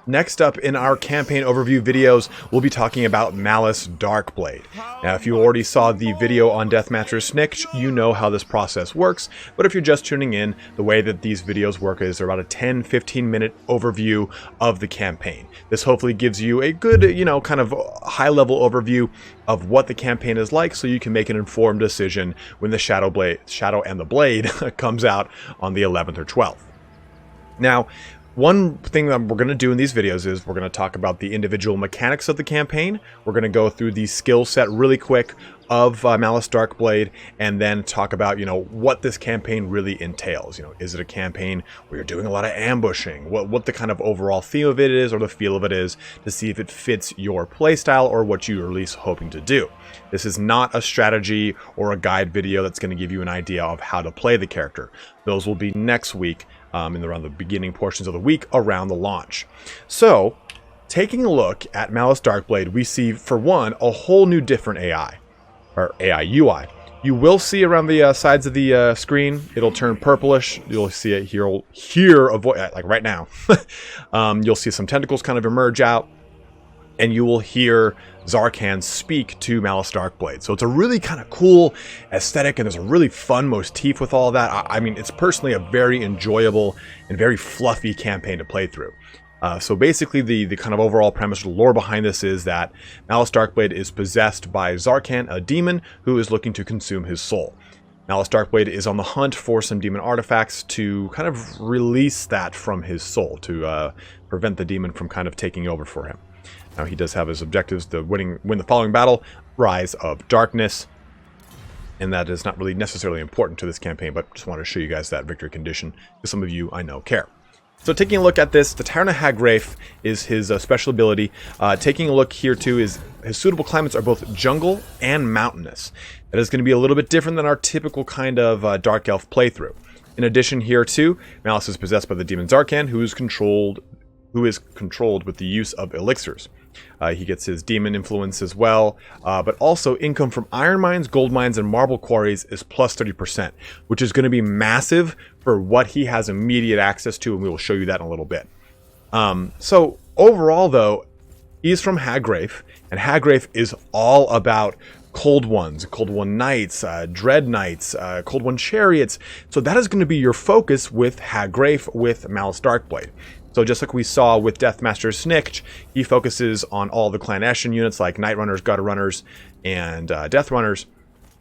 Next up in our campaign overview videos, we'll be talking about Malus Darkblade. Now, if you already saw the video on Deathmaster Snitch, you know how this process works, but if you're just tuning in, the way that these videos work is they're about a 10-15 minute overview of the campaign. This hopefully gives you a good, kind of high-level overview of what the campaign is like, so you can make an informed decision when the Shadow and the Blade comes out on the 11th or 12th. Now, one thing that we're going to do in these videos is we're going to talk about the individual mechanics of the campaign. We're going to go through the skill set really quick of Malus Darkblade, and then talk about, what this campaign really entails. Is it a campaign where you're doing a lot of ambushing? What the kind of overall theme of it is, or the feel of it is, to see if it fits your playstyle or what you're at least hoping to do. This is not a strategy or a guide video that's going to give you an idea of how to play the character. Those will be next week, around the beginning portions of the week around the launch. So, taking a look at Malus Darkblade, we see, for one, a whole new different AI, or AI UI. You will see around the sides of the screen, it'll turn purplish. You'll see it hear a voice, like right now. You'll see some tentacles kind of emerge out, and you will hear Tz'arkan speak to Malus Darkblade. So it's a really kind of cool aesthetic, and there's a really fun motif with all that. I mean, it's personally a very enjoyable and very fluffy campaign to play through. So basically, the kind of overall premise, the lore behind this is that Malus Darkblade is possessed by Tz'arkan, a demon who is looking to consume his soul. Malus Darkblade is on the hunt for some demon artifacts to kind of release that from his soul, to prevent the demon from kind of taking over for him. Now, he does have his objectives to win the following battle, Rise of Darkness, and that is not really necessarily important to this campaign, but just wanted to show you guys that victory condition, because some of you, I know, care. So taking a look at this, the Tyrant of Hagrafe is his special ability. Taking a look here too, is his suitable climates are both jungle and mountainous. That is going to be a little bit different than our typical kind of Dark Elf playthrough. In addition here too, Malus is possessed by the demon Tz'arkan, who is controlled with the use of elixirs. He gets his demon influence as well, but also income from iron mines, gold mines, and marble quarries is plus 30%, which is going to be massive for what he has immediate access to, and we will show you that in a little bit. So overall, though, he's from Hagrafe, and Hagrafe is all about Cold Ones, Cold One Knights, Dread Knights, Cold One Chariots. So that is going to be your focus with Hagrafe with Malus Darkblade. So just like we saw with Deathmaster Snitch, he focuses on all the Clan Ashen units like Night Runners, Gutter Runners, and Death Runners.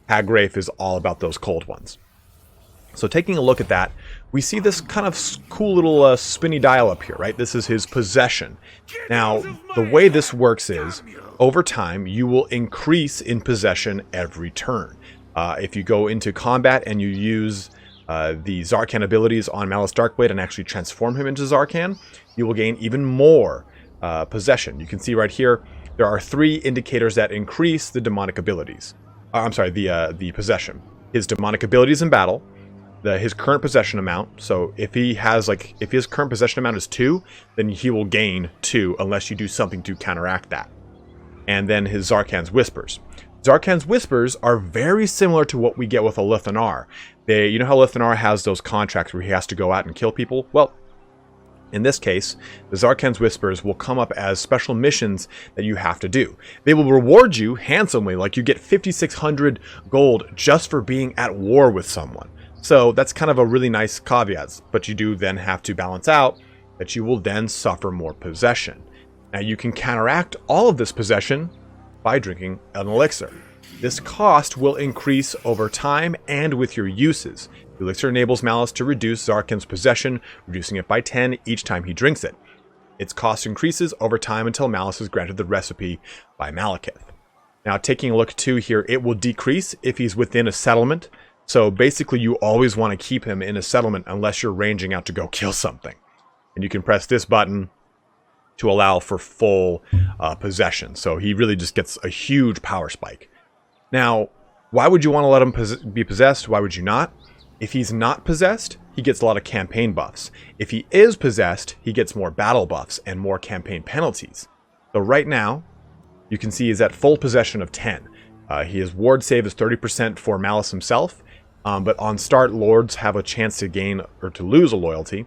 Hagrafe is all about those Cold Ones. So taking a look at that, we see this kind of cool little spinny dial up here, right? This is his possession. Now, the way this works is, over time, you will increase in possession every turn. If you go into combat and you use the Tz'arkan abilities on Malus Darkblade and actually transform him into Tz'arkan, you will gain even more possession. You can see right here, there are 3 indicators that increase the demonic abilities. The possession. His demonic abilities in battle, his current possession amount. So if his current possession amount is 2, then he will gain 2 unless you do something to counteract that. And then his Tz'arkan's Whispers. Tz'arkan's Whispers are very similar to what we get with a Lithanar. You know how Lithanar has those contracts where he has to go out and kill people? Well, in this case, the Tz'arkan's Whispers will come up as special missions that you have to do. They will reward you handsomely, like you get 5,600 gold just for being at war with someone. So that's kind of a really nice caveat, but you do then have to balance out that you will then suffer more possession. Now you can counteract all of this possession by drinking an elixir. This cost will increase over time and with your uses. The elixir enables Malus to reduce Tz'arkan's possession, reducing it by 10 each time he drinks it. Its cost increases over time until Malus is granted the recipe by Malekith. Now taking a look too here, it will decrease if he's within a settlement. So basically you always want to keep him in a settlement unless you're ranging out to go kill something. And you can press this button to allow for full possession. So he really just gets a huge power spike. Now, why would you want to let him be possessed? Why would you not? If he's not possessed, he gets a lot of campaign buffs. If he is possessed, he gets more battle buffs and more campaign penalties. So right now, you can see he's at full possession of 10. His ward save is 30% for Malus himself, but on start, lords have a chance to gain or to lose a loyalty.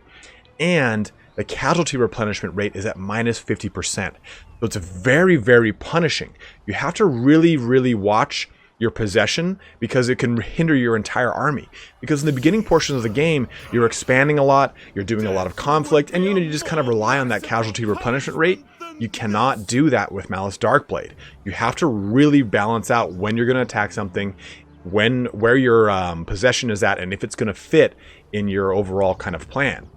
And the casualty replenishment rate is at minus 50%. So it's very, very punishing. You have to really, really watch your possession because it can hinder your entire army. Because in the beginning portions of the game, you're expanding a lot, you're doing a lot of conflict, and you just kind of rely on that casualty replenishment rate. You cannot do that with Malus Darkblade. You have to really balance out when you're going to attack something, where your possession is at, and if it's going to fit in your overall kind of plan.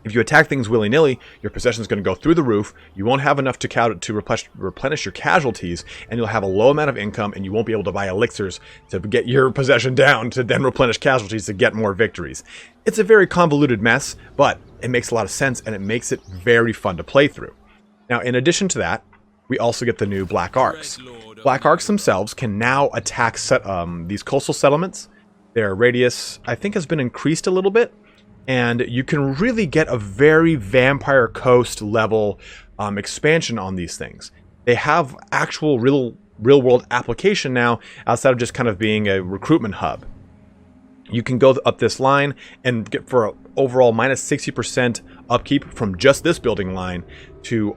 If you attack things willy-nilly, your possession is going to go through the roof, you won't have enough to replenish your casualties, and you'll have a low amount of income, and you won't be able to buy elixirs to get your possession down to then replenish casualties to get more victories. It's a very convoluted mess, but it makes a lot of sense, and it makes it very fun to play through. Now, in addition to that, we also get the new Black Arcs. Black Arcs themselves can now attack these coastal settlements. Their radius, I think, has been increased a little bit, and you can really get a very Vampire Coast level expansion on these things. They have actual real-world application now, outside of just kind of being a recruitment hub. You can go up this line and get for an overall minus 60% upkeep from just this building line to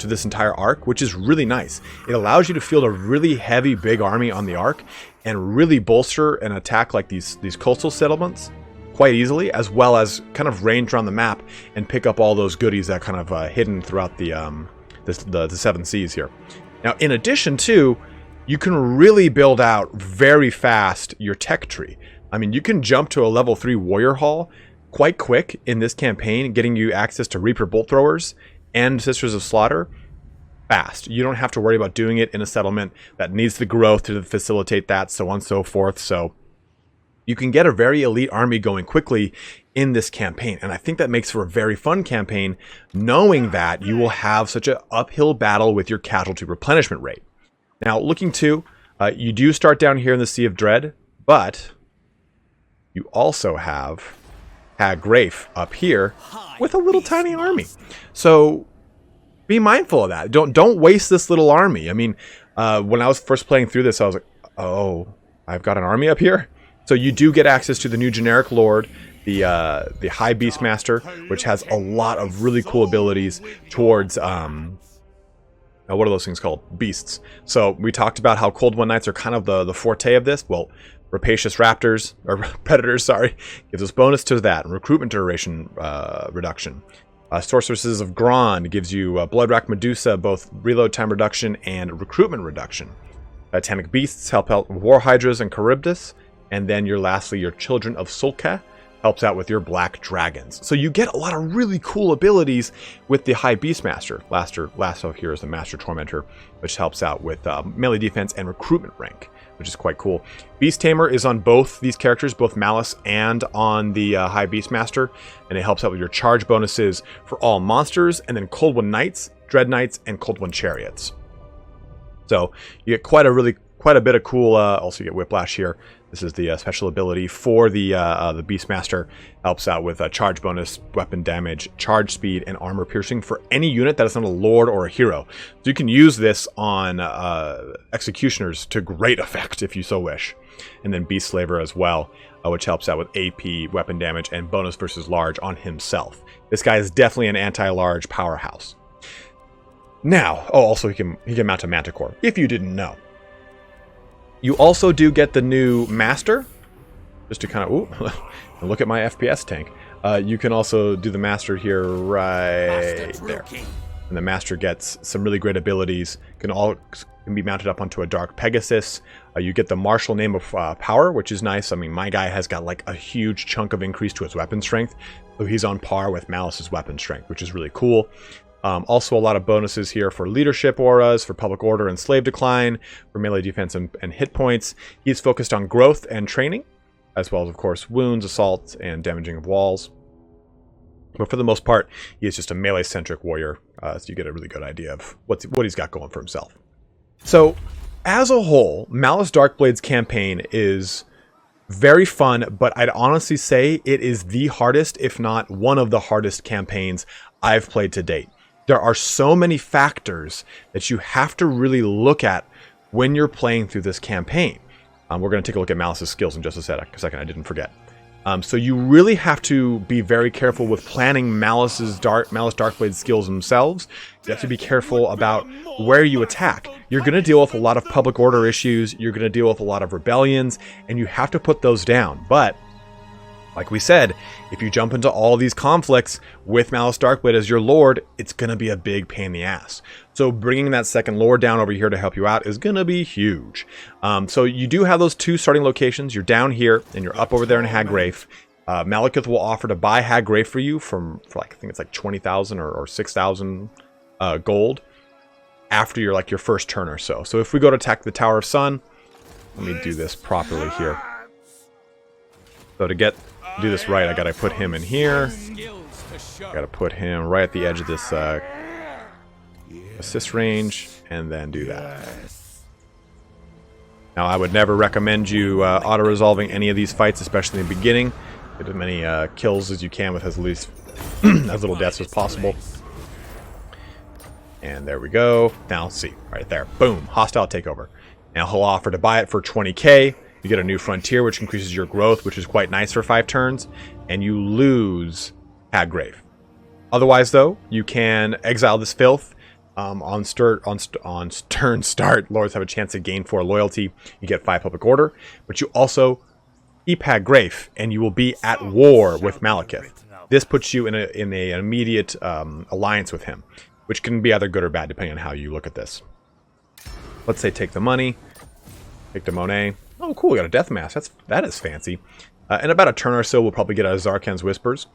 this entire arc, which is really nice. It allows you to field a really heavy big army on the arc and really bolster an attack like these coastal settlements quite easily, as well as kind of range around the map and pick up all those goodies that kind of hidden throughout the seven seas here. Now, in addition to, you can really build out very fast your tech tree. I mean, you can jump to a level 3 warrior hall quite quick in this campaign, getting you access to Reaper bolt throwers and Sisters of Slaughter fast. You don't have to worry about doing it in a settlement that needs the growth to facilitate that, so on and so forth. So you can get a very elite army going quickly in this campaign, and I think that makes for a very fun campaign, knowing that you will have such an uphill battle with your casualty replenishment rate. Now, looking to, you do start down here in the Sea of Dread, but you also have Hag Grafe up here with a little tiny army. So be mindful of that. Don't waste this little army. I mean, when I was first playing through this, I was like, oh, I've got an army up here? So you do get access to the new generic lord, the High Beastmaster, which has a lot of really cool abilities towards what are those things called? Beasts. So we talked about how Cold One Knights are kind of the forte of this. Well, Rapacious Raptors, or Predators, sorry, gives us bonus to that, and recruitment duration reduction. Sorceresses of Grond gives you Bloodrack Medusa, both reload time reduction and recruitment reduction. Titanic Beasts help out War Hydras and Charybdis. And then lastly, your Children of Sulka helps out with your Black Dragons. So you get a lot of really cool abilities with the High Beastmaster. Last of here is the Master Tormentor, which helps out with melee defense and recruitment rank, which is quite cool. Beast Tamer is on both these characters, both Malus and on the High Beastmaster, and it helps out with your charge bonuses for all monsters, and then Cold One Knights, Dread Knights, and Cold One Chariots. So you get quite a bit of cool. Also, you get Whiplash here. This is the special ability for the Beastmaster. Helps out with charge bonus, weapon damage, charge speed, and armor piercing for any unit that is not a lord or a hero. So you can use this on executioners to great effect if you so wish. And then Beast Slaver as well, which helps out with AP, weapon damage, and bonus versus large on himself. This guy is definitely an anti-large powerhouse. Now, also he can mount a Manticore, if you didn't know. You also do get the new Master, just to kind of, look at my FPS tank. You can also do the Master here right there. And the Master gets some really great abilities. Can be mounted up onto a Dark Pegasus. You get the Martial Name of Power, which is nice. I mean, my guy has got like a huge chunk of increase to his weapon strength. So he's on par with Malus's weapon strength, which is really cool. Also a lot of bonuses here for leadership auras, for public order and slave decline, for melee defense and hit points. He's focused on growth and training, as well as, of course, wounds, assault, and damaging of walls. But for the most part, he is just a melee-centric warrior, so you get a really good idea of what he's got going for himself. So, as a whole, Malus Darkblade's campaign is very fun, but I'd honestly say it is the hardest, if not one of the hardest campaigns I've played to date. There are so many factors that you have to really look at when you're playing through this campaign. We're going to take a look at Malus's skills in just a second. I didn't forget. So you really have to be very careful with planning Malus Darkblade skills themselves. You have to be careful about where you attack. You're going to deal with a lot of public order issues. You're going to deal with a lot of rebellions, and you have to put those down. But like we said, if you jump into all these conflicts with Malus Darkblade as your lord, it's going to be a big pain in the ass. So bringing that second lord down over here to help you out is going to be huge. So you do have those two starting locations. You're down here, and you're up over there in Hagrafe. Malekith will offer to buy Hagrafe for you for like, I think it's like 20,000 or 6,000 gold after your first turn or so. So if we go to attack the Tower of Sun, let me do this properly here. So to do this right, I gotta put him in here. Gotta put him right at the edge of this assist range, and then do that. Now, I would never recommend you auto-resolving any of these fights, especially in the beginning. Get as many kills as you can with as least as little deaths as possible. And there we go. Now, see, right there. Boom. Hostile takeover. Now, he'll offer to buy it for 20k. You get a new frontier, which increases your growth, which is quite nice for 5 turns. And you lose Hagrafe. Otherwise, though, you can exile this filth. On turn start, lords have a chance to gain 4 loyalty. You get 5 public order. But you also keep Hagrafe, and you will be at war with Malekith. This puts you in an immediate alliance with him, which can be either good or bad, depending on how you look at this. Let's say take the money. Take the Monet. Oh, cool, we got a Death Mask. That is fancy. In about a turn or so, we'll probably get a Tz'arkan's Whispers.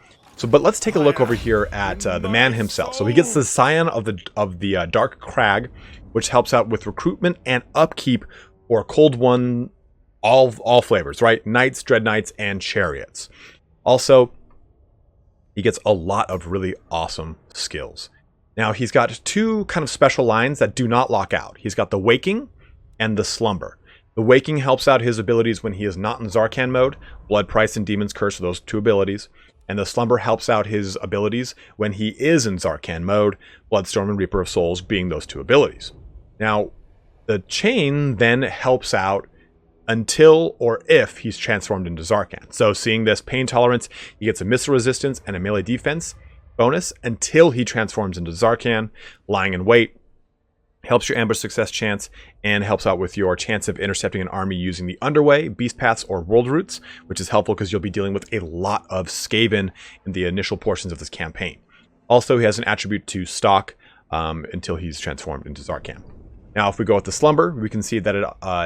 But let's take a look over here at the man himself. So he gets the Scion of the Dark Crag, which helps out with recruitment and upkeep for Cold One, all flavors, right? Knights, Dread Knights, and Chariots. Also, he gets a lot of really awesome skills. Now, he's got 2 kind of special lines that do not lock out. He's got the Waking and the Slumber. The Waking helps out his abilities when he is not in Tz'arkan mode. Blood Price and Demon's Curse are those 2 abilities. And the Slumber helps out his abilities when he is in Tz'arkan mode. Bloodstorm and Reaper of Souls being those 2 abilities. Now, the Chain then helps out until or if he's transformed into Tz'arkan. So seeing this Pain Tolerance, he gets a missile resistance and a melee defense bonus until he transforms into Tz'arkan. Lying in Wait helps your ambush success chance and helps out with your chance of intercepting an army using the Underway, Beast Paths, or World Routes, which is helpful because you'll be dealing with a lot of Skaven in the initial portions of this campaign. Also, he has an attribute to Stalk until he's transformed into Tz'arkan. Now, if we go with the Slumber, we can see that it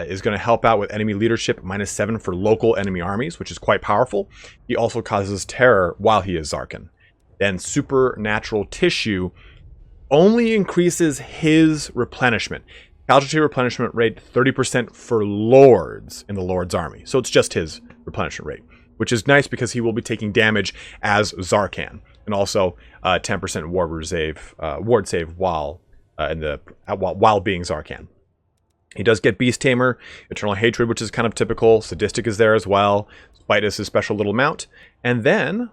is going to help out with enemy leadership, -7 for local enemy armies, which is quite powerful. He also causes terror while he is Tz'arkan. Then Supernatural Tissue only increases his replenishment. Casualty replenishment rate 30% for lords in the lord's army. So it's just his replenishment rate, which is nice because he will be taking damage as Tz'arkan. And also 10% ward save while being Tz'arkan. He does get Beast Tamer, Eternal Hatred, which is kind of typical. Sadistic is there as well. Spite is his special little mount. And then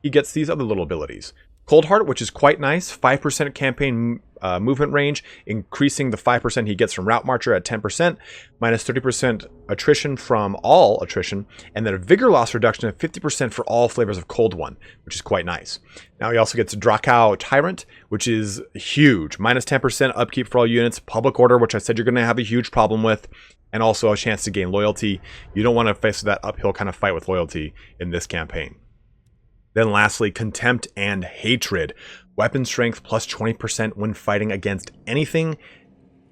he gets these other little abilities. Cold Heart, which is quite nice, 5% campaign movement range, increasing the 5% he gets from Route Marcher at 10%, -30% attrition from all attrition, and then a Vigor loss reduction of 50% for all flavors of Cold One, which is quite nice. Now he also gets Drakau Tyrant, which is huge, -10% upkeep for all units, Public Order, which I said you're going to have a huge problem with, and also a chance to gain loyalty. You don't want to face that uphill kind of fight with loyalty in this campaign. Then lastly, Contempt and Hatred. Weapon strength plus 20% when fighting against anything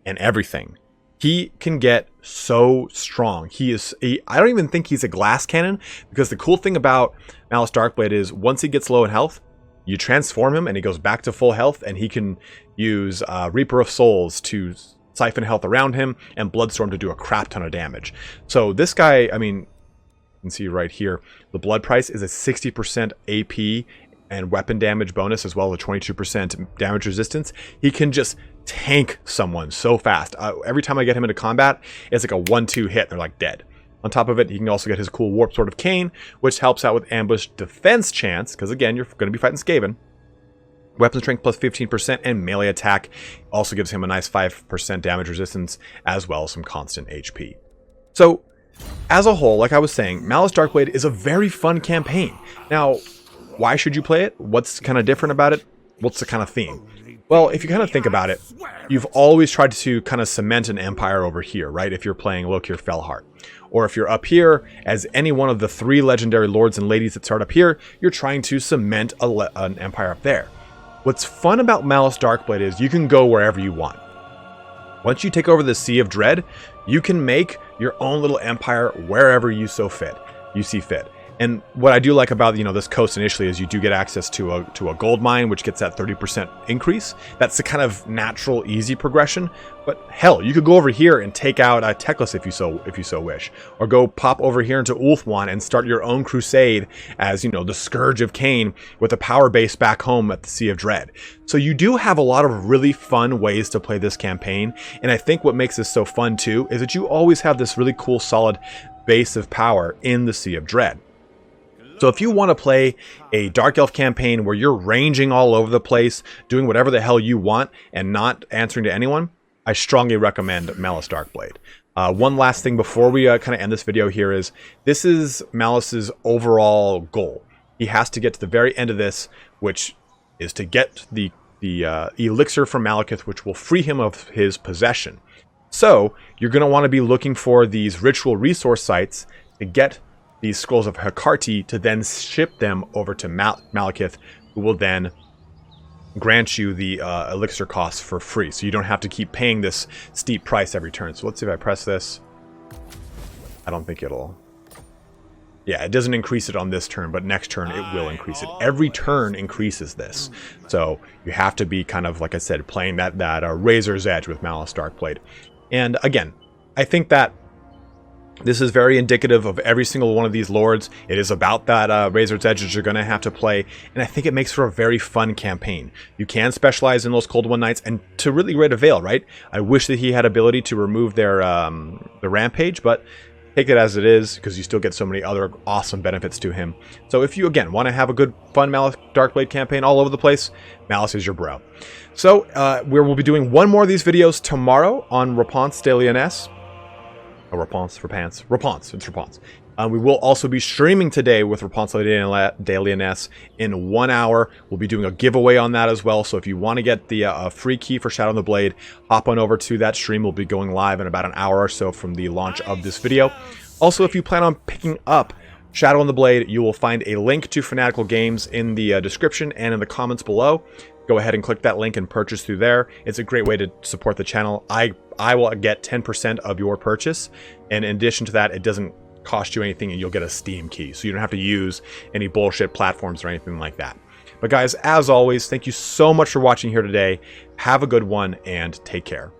and everything. He can get so strong. I don't even think he's a glass cannon, because the cool thing about Malus Darkblade is once he gets low in health, you transform him and he goes back to full health, and he can use Reaper of Souls to siphon health around him and Bloodstorm to do a crap ton of damage. So this guy, I mean, you can see right here, the blood price is a 60% AP and weapon damage bonus, as well as a 22% damage resistance. He can just tank someone so fast. Every time I get him into combat, it's like a 1-2 hit. They're like dead. On top of it, he can also get his cool Warp Sword of Cain, which helps out with ambush defense chance, because again, you're going to be fighting Skaven. Weapon strength plus 15% and melee attack also gives him a nice 5% damage resistance, as well as some constant HP. So As a whole, like I was saying, Malus Darkblade is a very fun campaign. Now, why should you play it? What's kind of different about it? What's the kind of theme? Well, if you kind of think about it, you've always tried to kind of cement an empire over here, right? If you're playing Lokir Felheart. Or if you're up here, as any one of the 3 legendary lords and ladies that start up here, you're trying to cement an empire up there. What's fun about Malus Darkblade is you can go wherever you want. Once you take over the Sea of Dread, you can make your own little empire wherever you see fit. And what I do like about, this coast initially is you do get access to a gold mine, which gets that 30% increase. That's the kind of natural, easy progression. But hell, you could go over here and take out Teclis if you so wish, or go pop over here into Ulthuan and start your own crusade as the Scourge of Cain with a power base back home at the Sea of Dread. So you do have a lot of really fun ways to play this campaign, and I think what makes this so fun too is that you always have this really cool, solid base of power in the Sea of Dread. So if you want to play a Dark Elf campaign where you're ranging all over the place, doing whatever the hell you want, and not answering to anyone, I strongly recommend Malus Darkblade. One last thing before we kind of end this video here is, this is Malus's overall goal. He has to get to the very end of this, which is to get the elixir from Malekith, which will free him of his possession. So you're going to want to be looking for these ritual resource sites to get these scrolls of Hekarti, to then ship them over to Malekith, who will then grant you the elixir costs for free, so you don't have to keep paying this steep price every turn. So let's see if I press this. I don't think it'll... Yeah, it doesn't increase it on this turn, but next turn it will increase it. Every turn increases this. So you have to be kind of, like I said, playing that razor's edge with Malus Darkblade. And again, I think that this is very indicative of every single one of these lords. It is about that razor's edge that you're going to have to play, and I think it makes for a very fun campaign. You can specialize in those Cold One Knights, and to really great avail, right? I wish that he had ability to remove their the rampage, but take it as it is, because you still get so many other awesome benefits to him. So if you, again, want to have a good, fun Malus Darkblade campaign all over the place, Malus is your bro. So we'll be doing one more of these videos tomorrow on Réponse de Lyonesse. Réponse for pants. Réponse. It's Réponse. We will also be streaming today with Réponse de Lyonesse in 1 hour. We'll be doing a giveaway on that as well. So if you want to get the free key for Shadow on the Blade, hop on over to that stream. We'll be going live in about an hour or so from the launch of this video. Also, if you plan on picking up Shadow on the Blade, you will find a link to Fanatical Games in the description and in the comments below. Go ahead and click that link and purchase through there. It's a great way to support the channel. I will get 10% of your purchase, and in addition to that, it doesn't cost you anything, and you'll get a Steam key, so you don't have to use any bullshit platforms or anything like that. But guys, as always, thank you so much for watching here today. Have a good one, and take care.